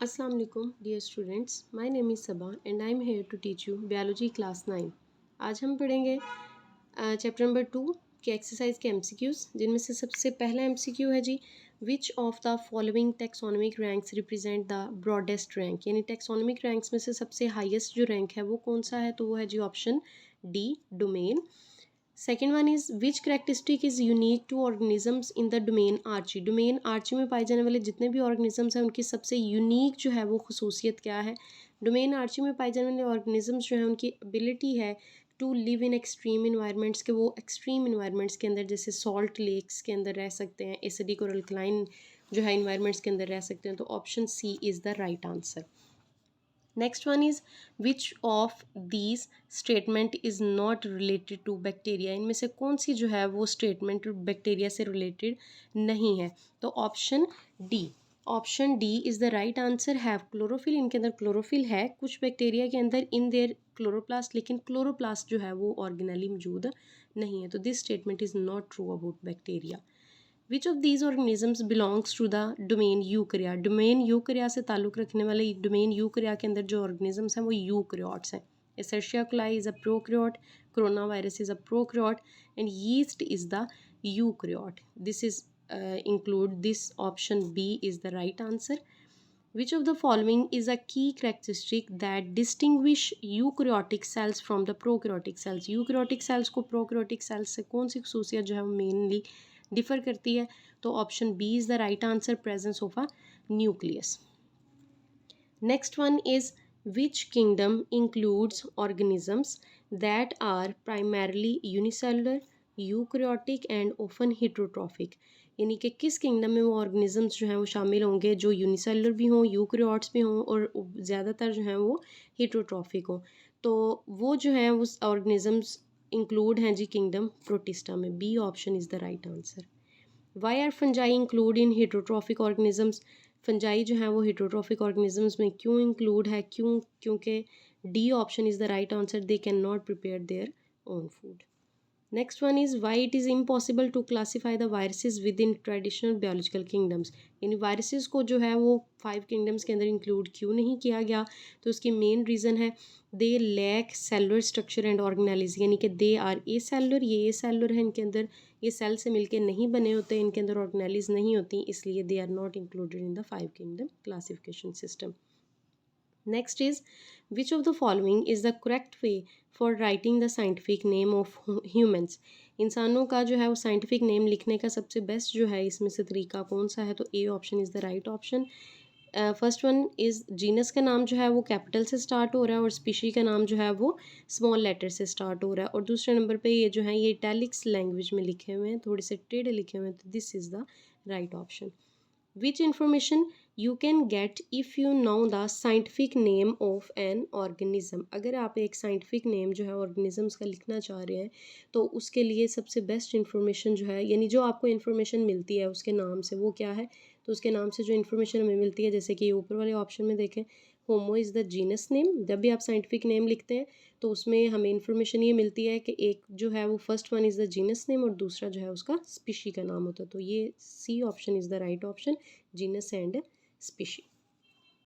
Assalamu alaikum dear students, my name is Sabah and I am here to teach you biology class 9। आज हम पढ़ेंगे chapter number 2 के exercise के MCQs, जिनमें से सबसे पहला एमसीक्यू है जी, which of the following taxonomic ranks represent the broadest rank. यानी टेक्सोनोमिक रैंक्स में से सबसे हाईएस्ट जो रैंक है वो कौन सा है, तो वो है जी option D, domain. Second one is which characteristic is unique to organisms in the domain Archaea. Domain Archaea में पाए जाने वाले जितने भी ऑर्गेनिजम्स हैं उनकी सबसे यूनिक जो है वो खसूसियत क्या है। डोमेन आर्ची में पाए जाने वाले ऑर्गेनिजम्स जो है उनकी एबिलिटी है to live in extreme environments, के वो एक्सट्रीम इन्वायरमेंट्स के अंदर जैसे सॉल्ट लेक्स के अंदर रह सकते हैं, एसिडिक और अल्कलाइन जो है इन्वायरमेंट्स के अंदर रह सकते हैं। तो option C is the right answer. Next one is which of these statement is not related to bacteria. इनमें से कौन सी जो है वो स्टेटमेंट बैक्टीरिया से रिलेटेड नहीं है, तो option D. Option D is the right answer. Have chlorophyll, इनके अंदर क्लोरोफिल है कुछ बैक्टीरिया के अंदर इन देयर क्लोरोप्लास्ट, लेकिन क्लोरोप्लास्ट जो है वो ऑर्गेनली मौजूद नहीं है। तो this statement is not true about bacteria. Which of these organisms belongs to the domain Eukarya. Domain Eukarya से ताल्लुक़ रखने वाले डोमेन यूकरिया के अंदर जो ऑर्गेनिजम्स हैं वो यूकरियोट्स हैं। Escherichia coli is a prokaryote, corona virus is a prokaryote and yeast is the eukaryote. This is include this option B is the right answer. Which of the following is a key characteristic that distinguish eukaryotic cells from the prokaryotic cells। eukaryotic cells को prokaryotic cells से कौन सी खसूसियत जो है वो mainly differ करती है, तो option B is the right answer, presence of a nucleus. Next one is which kingdom includes organisms that are primarily unicellular, eukaryotic and often heterotrophic. यानी कि किस किंगडम में वो ऑर्गेनिजम्स जो हैं वो शामिल होंगे जो यूनिसेलुलर भी हों, यूकरियोट्स भी हों और ज़्यादातर जो हैं वो हिट्रोट्रॉफिक हों। तो वो जो हैं वो ऑर्गेनिजम्स इंक्लूड हैं जी किंगडम प्रोटिस्टा में। B option is the right answer. Why are fungi include in heterotrophic organisms. Fungi जो है वो हिट्रोट्रॉफिक ऑर्गेनिजम्स में क्यों इंक्लूड है, क्योंकि D option is the right answer, they can not prepare their own food. Next one is why it is impossible to classify the viruses within traditional biological kingdoms. यानी viruses को जो है वो 5 kingdoms के अंदर include क्यों नहीं किया गया, तो उसकी मेन रीज़न है they lack cellular structure and organise. यानी कि दे आर ए सेलुलर, ये सेलुलर है, इनके अंदर ये सेल से मिलके नहीं बने होते, इनके अंदर ऑर्गेनाइज नहीं होती, इसलिए they are not included in the 5 kingdom classification system. Next is which of the following is the correct way for writing the scientific name of humans। इंसानों का जो है वो साइंटिफिक नेम लिखने का सबसे बेस्ट जो है इसमें से तरीका कौन सा है, तो A option is the right option. First one is genus का नाम जो है वो कैपिटल से स्टार्ट हो रहा है और स्पीशी का नाम जो है वो स्मॉल लेटर से स्टार्ट हो रहा है, और दूसरे नंबर पे ये जो है ये इटैलिक्स लैंग्वेज में लिखे हुए हैं, थोड़े से टेढ़े लिखे हुए हैं, तो this is the right option. Which information you can get if you know the scientific name of an organism। अगर आप एक साइंटिफिक नेम जो है ऑर्गेनिजम्स का लिखना चाह रहे हैं तो उसके लिए सबसे बेस्ट इन्फॉर्मेशन जो है, यानी जो आपको इन्फॉर्मेशन मिलती है उसके नाम से, वो क्या है, तो उसके नाम से जो इन्फॉर्मेशन हमें मिलती है, जैसे कि ऊपर वाले ऑप्शन में देखें, होमो इज़ द जीनस नेम। जब भी आप साइंटिफिक नेम लिखते हैं तो उसमें हमें इन्फॉर्मेशन ये मिलती है कि एक जो है वो first one is the genus name और दूसरा जो है उसका स्पीशी का नाम होता है, तो ये C option is the right option, genus and species.